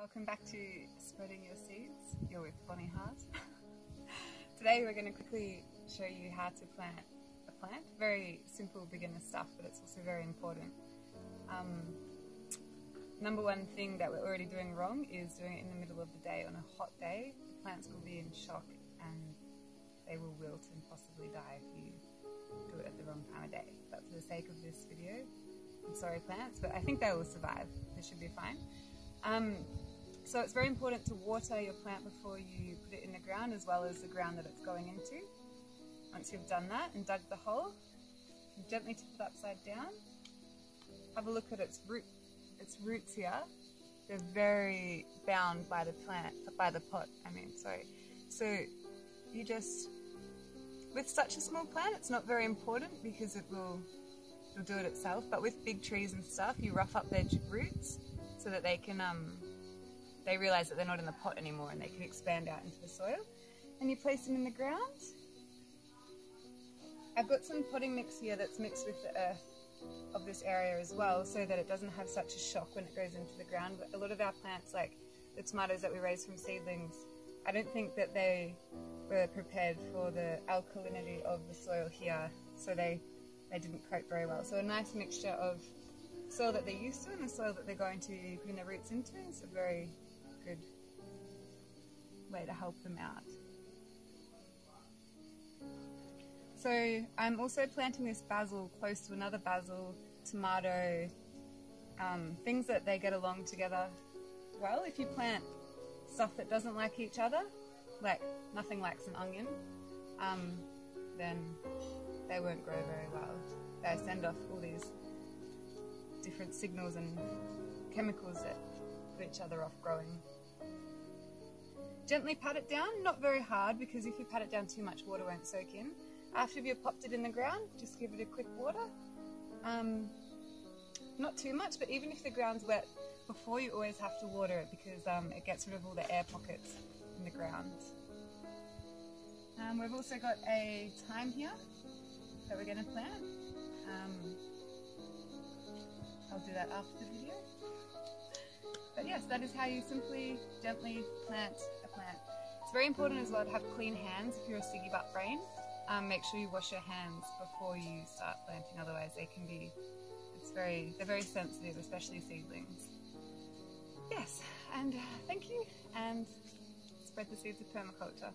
Welcome back to Spreading Your Seeds. You're with Bonnie Hart. Today we're going to quickly show you how to plant a plant. Very simple beginner stuff, but it's also very important. Number one thing that we're already doing wrong is doing it in the middle of the day. On a hot day, the plants will be in shock and they will wilt and possibly die if you do it at the wrong time of day. But for the sake of this video, I'm sorry plants, but I think they will survive. They should be fine. So it's very important to water your plant before you put it in the ground, as well as the ground that it's going into. Once you've done that and dug the hole, gently tip it upside down. Have a look at its roots here. They're very bound by the plant, by the pot, sorry. So you just, with such a small plant, it's not very important because it'll do it itself, but with big trees and stuff, you rough up their roots so that they can, they realize that they're not in the pot anymore and they can expand out into the soil. And you place them in the ground. I've got some potting mix here that's mixed with the earth of this area as well, so that it doesn't have such a shock when it goes into the ground. But a lot of our plants, like the tomatoes that we raised from seedlings, I don't think that they were prepared for the alkalinity of the soil here, so they didn't cope very well. So a nice mixture of soil that they're used to and the soil that they're going to be putting their roots into is a very good way to help them out. So I'm also planting this basil close to another basil, tomato, things that they get along together well. If you plant stuff that doesn't like each other, like nothing likes an onion, then they won't grow very well. They send off all these different signals and chemicals that put each other off growing. Gently pat it down, not very hard, because if you pat it down too much, water won't soak in. After you've popped it in the ground, just give it a quick water. Not too much, but even if the ground's wet before, you always have to water it because it gets rid of all the air pockets in the ground. We've also got a thyme here that we're going to plant. I'll do that after the video. But yes, that is how you simply, gently plant a plant. It's very important as well to have clean hands if you're a siggy butt brain. Make sure you wash your hands before you start planting, otherwise they can be, they're very sensitive, especially seedlings. Yes, and thank you, and spread the seeds of permaculture.